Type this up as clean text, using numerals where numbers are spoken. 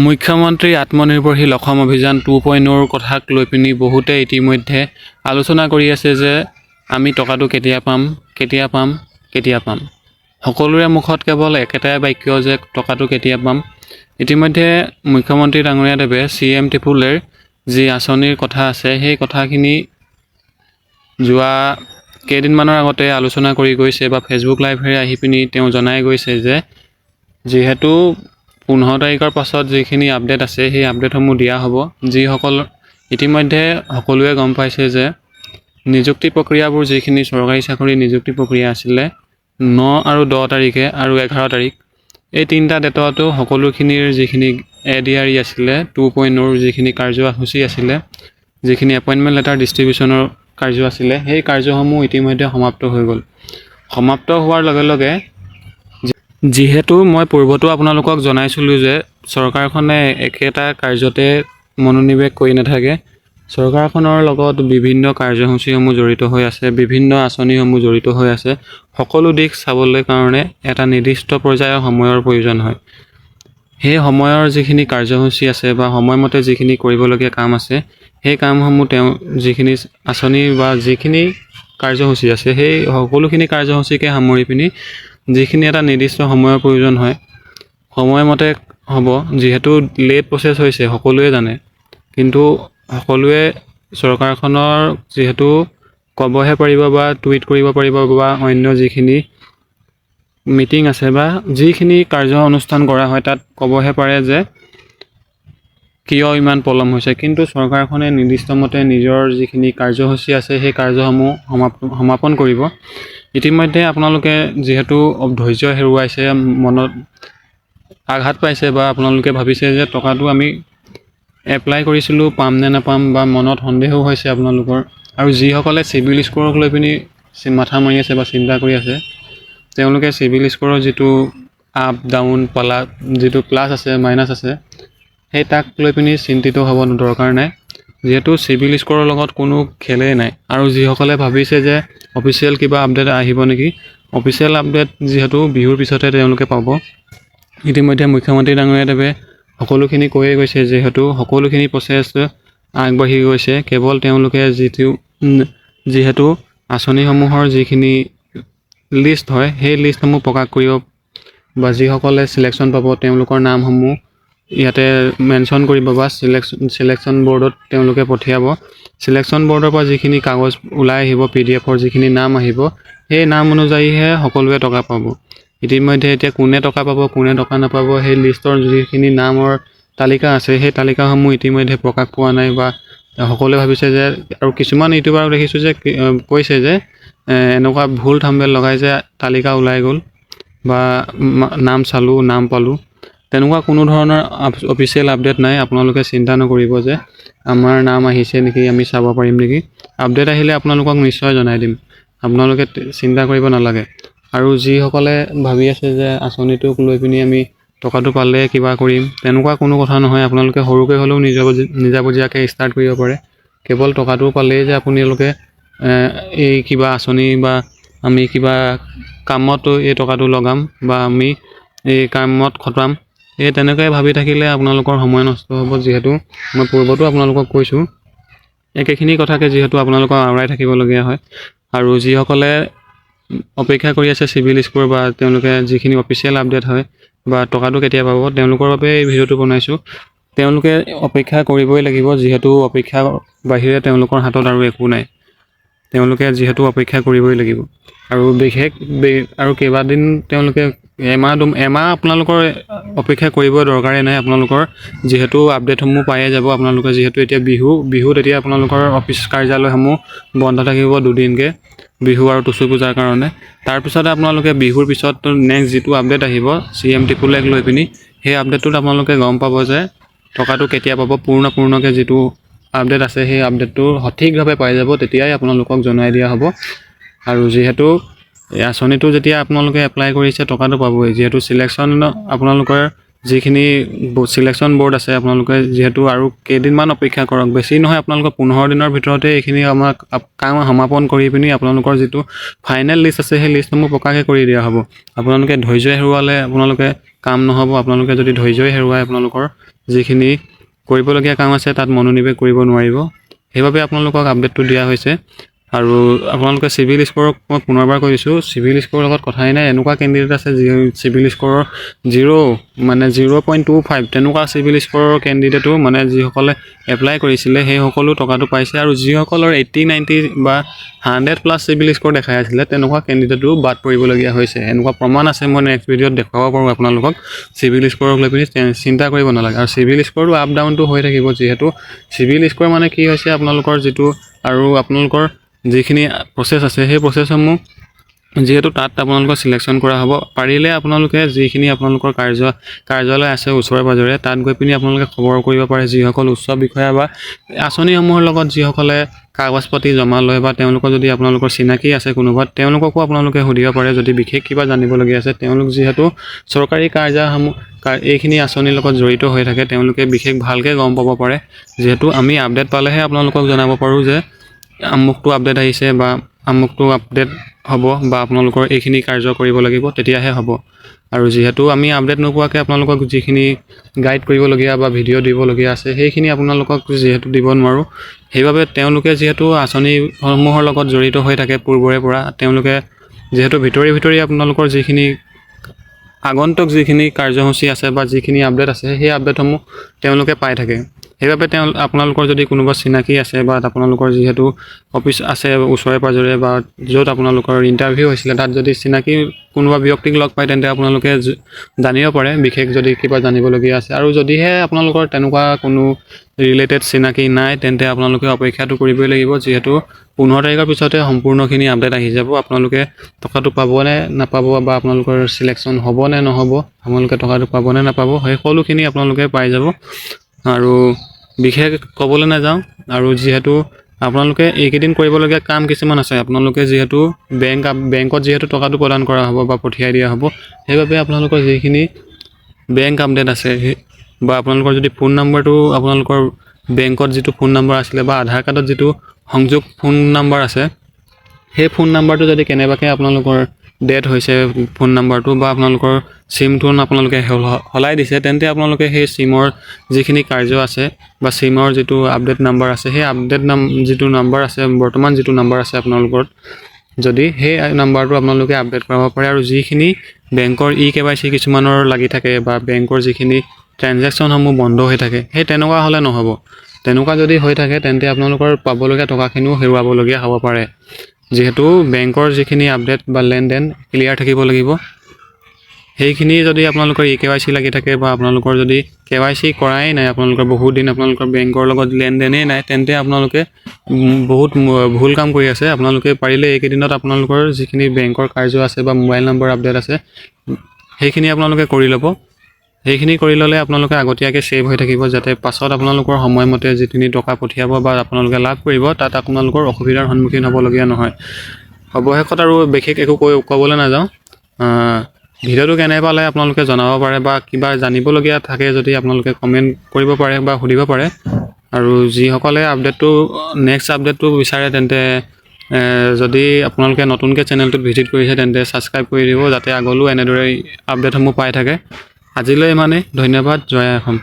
মুখ্যমন্ত্ৰী আত্মনিৰ্ভৰশীল অসম অভিযান 2.0 কথাক লৈ পিনি বহুতে ইতিমধ্যে আলোচনা কৰি আছে যে আমি টকাটো কেতিয়া পাম। সকলোৰে মুখত কেৱল একেটাই বাক্য যে টকাটো কেতিয়া পাম। ইতিমধ্যে মুখ্যমন্ত্ৰী ডাঙৰীয়াদেৱে CM ত্ৰিপুলেৰ যি আঁচনিৰ কথা আছে সেই কথাখিনি যোৱা কেইদিনমানৰ আগতে আলোচনা কৰি গৈছে বা ফেচবুক লাইভেৰে আহি পিনি তেওঁ জনাই গৈছে যে যিহেতু 15 তাৰিখৰ পাছত যিখিনি আপডেট আছে সেই আপডেটসমূহ দিয়া হ'ব। যিসকল ইতিমধ্যে সকলোৱে গম পাইছে যে নিযুক্তি প্ৰক্ৰিয়াবোৰ যিখিনি চৰকাৰী চাকৰি নিযুক্তি প্ৰক্ৰিয়া আছিলে 9 আৰু 10 তাৰিখে আৰু 11 তাৰিখ এই তিনিটা ডেটতো সকলোখিনিৰ যিখিনি ADRE আছিলে 2.0 যিখিনি কাৰ্যসূচী আছিলে যিখিনি এপইণ্টমেণ্ট লেটাৰ ডিষ্ট্ৰিবিউশ্যনৰ কাৰ্য আছিলে সেই কাৰ্যসমূহ ইতিমধ্যে সমাপ্ত হৈ গ'ল। সমাপ্ত হোৱাৰ লগে লগে যিহেতু মই পূৰ্বতো আপোনালোকক জনাইছিলোঁ যে চৰকাৰখনে একেটা কাৰ্যতে মনোনিৱেশ কৰি নাথাকে। চৰকাৰখনৰ লগত বিভিন্ন কাৰ্যসূচীসমূহ জড়িত হৈ আছে, বিভিন্ন আঁচনিসমূহ জড়িত হৈ আছে। সকলো দিশ চাবলৈ কাৰণে এটা নিৰ্দিষ্ট পৰ্যায়ৰ সময়ৰ প্ৰয়োজন হয়। সেই সময়ৰ যিখিনি কাৰ্যসূচী আছে বা সময়মতে যিখিনি কৰিবলগীয়া কাম আছে সেই কামসমূহ তেওঁ যিখিনি আঁচনি বা যিখিনি কাৰ্যসূচী আছে সেই সকলোখিনি কাৰ্যসূচীকে সামৰি পিনি যিখিনি এটা নিৰ্দিষ্ট সময়ৰ প্ৰয়োজন হয় সময়মতে হ'ব। যিহেতু লেট প্ৰচেছ হৈছে সকলোৱে জানে, কিন্তু সকলোৱে চৰকাৰখনৰ যিহেতু ক'বহে পাৰিব বা টুইট কৰিব পাৰিব বা অন্য যিখিনি মিটিং আছে বা যিখিনি কাৰ্য অনুষ্ঠান কৰা হয় তাত ক'বহে পাৰে যে কিয় ইমান পলম হৈছে, কিন্তু চৰকাৰখনে নিৰ্দিষ্ট মতে নিজৰ যিখিনি কাৰ্যসূচী আছে সেই কাৰ্যসমূহ সমাপন কৰিব। ইতিমধ্যে আপোনালোকে যিহেতু ধৈৰ্য হেৰুৱাইছে, মনত আঘাত পাইছে বা আপোনালোকে ভাবিছে যে টকাটো আমি এপ্লাই কৰিছিলোঁ পাম নে নাপাম বা মনত সন্দেহো হৈছে আপোনালোকৰ। আৰু যিসকলে চিভিল স্ক'ৰক লৈ পিনি মাথা মাৰি আছে বা চিন্তা কৰি আছে তেওঁলোকে চিভিল স্ক'ৰৰ যিটো আপ ডাউন যিটো প্লাছ আছে মাইনাছ আছে সেই তাক লৈ পিনি চিন্তিত হ'ব দৰকাৰ নাই। যিহেতু চিভিল স্ক'ৰৰ লগত কোনো খেলেই নাই। আৰু যিসকলে ভাবিছে যে অফিচিয়েল কিবা আপডেট আহিব নেকি, অফিচিয়েল আপডেট যিহেতু বিহুৰ পিছতহে তেওঁলোকে পাব। ইতিমধ্যে মুখ্যমন্ত্ৰী ডাঙৰীয়াদেৱে সকলোখিনি কৈয়ে গৈছে, যিহেতু সকলোখিনি প্ৰচেছ আগবাঢ়ি গৈছে। কেৱল তেওঁলোকে যিহেতু আঁচনিসমূহৰ যিখিনি লিষ্ট হয় সেই লিষ্টসমূহ প্ৰকাশ কৰিব বা যিসকলে চিলেকশ্যন পাব তেওঁলোকৰ নামসমূহ ইয়াতে মেনশ্যন কৰিব বা চিলেকশ্যন বৰ্ডত তেওঁলোকে পঠিয়াব। চিলেকশ্যন বৰ্ডৰ পৰা যিখিনি কাগজ ওলাই আহিব PDF-ৰ যিখিনি নাম আহিব সেই নাম অনুযায়ীহে সকলোৱে টকা পাব। ইতিমধ্যে এতিয়া কোনে টকা পাব কোনে টকা নাপাব সেই লিষ্টৰ যিখিনি নামৰ তালিকা আছে সেই তালিকাসমূহ ইতিমধ্যে প্ৰকাশ পোৱা নাই বা সকলোৱে ভাবিছে যে, আৰু কিছুমান ইউটিউবাৰক দেখিছোঁ যে কৈছে যে এনেকুৱা ভুল থাম্বনেইল লগাই যে তালিকা ওলাই গ'ল বা নাম চালোঁ নাম পালোঁ। তেনেকুৱা কোনো ধৰণৰ অফিচিয়েল আপডেট নাই। আপোনালোকে চিন্তা নকৰিব যে আমাৰ নাম আহিছে নেকি, আমি চাব পাৰিম নেকি। আপডেট আহিলে আপোনালোকক নিশ্চয় জনাই দিম, আপোনালোকে চিন্তা কৰিব নালাগে। আৰু যিসকলে ভাবি আছে যে আঁচনিটোক লৈ পিনি আমি টকাটো পালে কিবা কৰিম, তেনেকুৱা কোনো কথা নহয়। আপোনালোকে সৰুকৈ হ'লেও নিজাববীয়াকৈ ষ্টাৰ্ট কৰিব পাৰে। কেৱল টকাটো পালেই যে আপোনালোকে এই কিবা আঁচনি বা আমি কিবা কামত এই টকাটো লগাম বা আমি এই কামত খটাম, এই তেনেকৈ ভাবি থাকিলে আপোনালোকৰ সময় নষ্ট হ'ব। যিহেতু মই পূৰ্বতো আপোনালোকক কৈছোঁ একেখিনি কথাকে যিহেতু আপোনালোকক আওৰাই থাকিবলগীয়া হয়। আৰু যিসকলে অপেক্ষা কৰি আছে চিভিল স্ক'ৰ বা তেওঁলোকে যিখিনি অফিচিয়েল আপডেট হয় বা টকাটো কেতিয়া পাব তেওঁলোকৰ বাবে এই ভিডিঅ'টো বনাইছোঁ। তেওঁলোকে অপেক্ষা কৰিবই লাগিব, যিহেতু অপেক্ষাৰ বাহিৰে তেওঁলোকৰ হাতত আৰু একো নাই। তেওঁলোকে যিহেতু অপেক্ষা কৰিবই লাগিব। আৰু আৰু কেইবাদিন তেওঁলোকে এমাহ আপোনালোকৰ অপেক্ষা কৰিব দৰকাৰেই নাই। আপোনালোকৰ যিহেতু আপডেটসমূহ পায়ে যাব। আপোনালোকে যিহেতু এতিয়া বিহুত এতিয়া আপোনালোকৰ অফিচ কাৰ্যালয়সমূহ বন্ধ থাকিব দুদিনকৈ, বিহু আৰু টুচু পূজাৰ কাৰণে। তাৰপিছতে আপোনালোকে বিহুৰ পিছত নেক্সট যিটো আপডেট আহিব CM ত্ৰিপুলক লৈ পিনি সেই আপডেটটোত আপোনালোকে গম পাব যে টকাটো কেতিয়া পাব। পূৰ্ণকৈ যিটো আপডেট আছে সেই আপডেটটো সঠিকভাৱে পাই যাব, তেতিয়াই আপোনালোকক জনাই দিয়া হ'ব। আৰু যিহেতু এই আঁচনিটো যেতিয়া আপোনালোকে এপ্লাই কৰিছে টকাটো পাবই। যিহেতু আপোনালোকৰ যিখিনি চিলেকশ্যন বৰ্ড আছে আপোনালোকে যিহেতু আৰু কেইদিনমান অপেক্ষা কৰক, বেছি নহয় আপোনালোকৰ 15 দিনৰ ভিতৰতে এইখিনি আমাক কাম সমাপন কৰি পিনি আপোনালোকৰ যিটো ফাইনেল লিষ্ট আছে সেই লিষ্টসমূহ প্ৰকাশে কৰি দিয়া হ'ব। আপোনালোকে ধৈৰ্য হেৰুৱালে আপোনালোকে কাম নহ'ব। আপোনালোকে যদি ধৈৰ্যই হেৰুৱাই আপোনালোকৰ যিখিনি কৰিবলগীয়া কাম আছে তাত মনোনিৱেশ কৰিব নোৱাৰিব। সেইবাবে আপোনালোকক আপডেটটো দিয়া হৈছে। আৰু আপোনালোকে চিভিল স্ক'ৰক মই পুনৰবাৰ কৈ দিছোঁ, চিভিল স্ক'ৰৰ লগত কথাই নাই। এনেকুৱা কেণ্ডিডেট আছে যি চিভিল স্ক'ৰৰ 0.25 তেনেকুৱা চিভিল স্ক'ৰৰ কেণ্ডিডেটো মানে যিসকলে এপ্লাই কৰিছিলে সেইসকলো টকাটো পাইছে। আৰু যিসকলৰ 80, 90 বা 100+ চিভিল স্ক'ৰ দেখাই আছিলে তেনেকুৱা কেণ্ডিডেটো বাদ পৰিবলগীয়া হৈছে। এনেকুৱা প্ৰমাণ আছে, মই নেক্সট ভিডিঅ'ত দেখুৱাব পাৰোঁ আপোনালোকক। চিভিল স্ক'ৰক লৈ পিনি চিন্তা কৰিব নালাগে। আৰু চিভিল স্ক'ৰটো আপ ডাউনটো হৈ থাকিব, যিহেতু চিভিল স্ক'ৰ মানে কি হৈছে আপোনালোকৰ যিটো আৰু আপোনালোকৰ যিখিনি প্ৰচেছ আছে সেই প্ৰচেছসমূহ যিহেতু তাত আপোনালোকৰ চিলেকশ্যন কৰা হ'ব। পাৰিলে আপোনালোকে যিখিনি আপোনালোকৰ কাৰ্যালয় আছে ওচৰে পাঁজৰে তাত গৈ পিনি আপোনালোকে খবৰ কৰিব পাৰে। যিসকল উচ্চ বিষয়া বা আঁচনিসমূহৰ লগত যিসকলে কাগজ পাতি জমা লয় বা তেওঁলোকৰ যদি আপোনালোকৰ চিনাকি আছে কোনোবা, তেওঁলোককো আপোনালোকে সুধিব পাৰে যদি বিশেষ কিবা জানিবলগীয়া আছে। তেওঁলোক যিহেতু চৰকাৰী এইখিনি আঁচনিৰ লগত জড়িত হৈ থাকে, তেওঁলোকে বিশেষ ভালকৈ গম পাব পাৰে। যিহেতু আমি আপডেট পালেহে আপোনালোকক জনাব পাৰোঁ যে আমুকটো আপডেট আহিছে বা আমুকটো আপডেট হ'ব বা আপোনালোকৰ এইখিনি কাৰ্য কৰিব লাগিব, তেতিয়াহে হ'ব। আৰু যিহেতু আমি আপডেট নোপোৱাকৈ আপোনালোকক যিখিনি গাইড কৰিবলগীয়া বা ভিডিঅ' দিবলগীয়া আছে সেইখিনি আপোনালোকক যিহেতু দিব নোৱাৰোঁ। সেইবাবে তেওঁলোকে যিহেতু আঁচনিসমূহৰ লগত জড়িত হৈ থাকে পূৰ্বৰে পৰা, তেওঁলোকে যিহেতু ভিতৰি আপোনালোকৰ যিখিনি আগন্তুক যিখিনি কাৰ্যসূচী আছে বা যিখিনি আপডেট আছে সেই আপডেটসমূহ তেওঁলোকে পাই থাকে। সেইবাবে আপোনালোকৰ যদি কোনোবা চিনাকি আছে বা আপোনালোকৰ যিহেতু অফিচ আছে ওচৰে পাঁজৰে বা য'ত আপোনালোকৰ ইণ্টাৰভিউ হৈছিলে তাত যদি চিনাকি কোনোবা ব্যক্তিক লগ পায় তেন্তে আপোনালোকে জানিব পাৰে বিশেষ যদি কিবা জানিবলগীয়া আছে। আৰু যদিহে আপোনালোকৰ তেনেকুৱা কোনো ৰিলেটেড চিনাকি নাই তেন্তে আপোনালোকে অপেক্ষাটো কৰিবই লাগিব। যিহেতু 15 তাৰিখৰ পিছতে সম্পূৰ্ণখিনি আপডেট আহি যাব। আপোনালোকে টকাটো পাবনে নাপাব বা আপোনালোকৰ চিলেকশ্যন হ'ব নে নহ'ব, আপোনালোকে টকাটো পাব নে নাপাব, সেই সকলোখিনি আপোনালোকে পাই যাব। আৰু বিশেষ ক'বলৈ নাযাওঁ। আৰু যিহেতু আপোনালোকে এইকেইদিন কৰিবলগীয়া কাম কিছুমান আছে, আপোনালোকে যিহেতু বেংকত যিহেতু টকাটো প্ৰদান কৰা হ'ব বা পঠিয়াই দিয়া হ'ব, সেইবাবে আপোনালোকৰ যিখিনি বেংক আপডেট আছে বা আপোনালোকৰ যদি ফোন নম্বৰটো আপোনালোকৰ বেংকত যিটো ফোন নম্বৰ আছিলে বা আধাৰ কাৰ্ডত যিটো সংযোগ ফোন নম্বৰ আছে সেই ফোন নম্বৰটো যদি কেনেবাকৈ আপোনালোকৰ ডেট হৈছে ফোন নম্বৰটো বা আপোনালোকৰ চিমটো আপোনালোকে সলাই দিছে, তেন্তে আপোনালোকে সেই চিমৰ যিখিনি কাৰ্য আছে বা চিমৰ যিটো আপডেট নম্বৰ আছে সেই আপডেট যিটো নম্বৰ আছে বৰ্তমান যিটো নম্বৰ আছে আপোনালোকৰ, যদি সেই নম্বৰটো আপোনালোকে আপডেট কৰাব পাৰে। আৰু যিখিনি বেংকৰ KYC কিছুমানৰ লাগি থাকে বা বেংকৰ যিখিনি ট্ৰেনজেকশ্যনসমূহ বন্ধ হৈ থাকে, সেই তেনেকুৱা হ'লে নহ'ব। তেনেকুৱা যদি হৈ থাকে তেন্তে আপোনালোকৰ পাবলগীয়া টকাখিনিও হেৰুৱাবলগীয়া হ'ব পাৰে। যিহেতু বেংকৰ যিখিনি আপডেট বা লেনদেন ক্লিয়াৰ থাকিব লাগিব, সেইখিনি যদি আপোনালোকৰ KYC লাগি থাকে বা আপোনালোকৰ যদি KYC কৰাই নাই, আপোনালোকৰ বহুত দিন আপোনালোকৰ বেংকৰ লগত লেনদেনেই নাই, তেন্তে আপোনালোকে বহুত ভুল কাম কৰি আছে। আপোনালোকে পাৰিলে এইকেইদিনত আপোনালোকৰ যিখিনি বেংকৰ কাৰ্য আছে বা মোবাইল নম্বৰ আপডেট আছে সেইখিনি আপোনালোকে কৰি ল'ব। সেইখিনি কৰি ল'লে আপোনালোকে আগতীয়াকৈ ছেভ হৈ থাকিব, যাতে পাছত আপোনালোকৰ সময়মতে যিখিনি টকা পঠিয়াব বা আপোনালোকে লাভ কৰিব তাত আপোনালোকৰ অসুবিধাৰ সন্মুখীন হ'বলগীয়া নহয়। অৱশেষত আৰু বিশেষ একো ক'বলৈ নাযাওঁ। ভিডিঅ'টো কেনে পালে আপোনালোকে জনাব পাৰে বা কিবা জানিবলগীয়া থাকে যদি আপোনালোকে কমেণ্ট কৰিব পাৰে বা সুধিব পাৰে। আৰু যিসকলে নেক্সট আপডেটটো বিচাৰে তেন্তে যদি আপোনালোকে নতুনকৈ চেনেলটোত ভিজিট কৰিছে তেন্তে ছাবস্ক্ৰাইব কৰি দিব, যাতে আগলৈও এনেদৰে আপডেটসমূহ পাই থাকে। আজিলৈ ইমানেই, ধন্যবাদ। জয় অসম।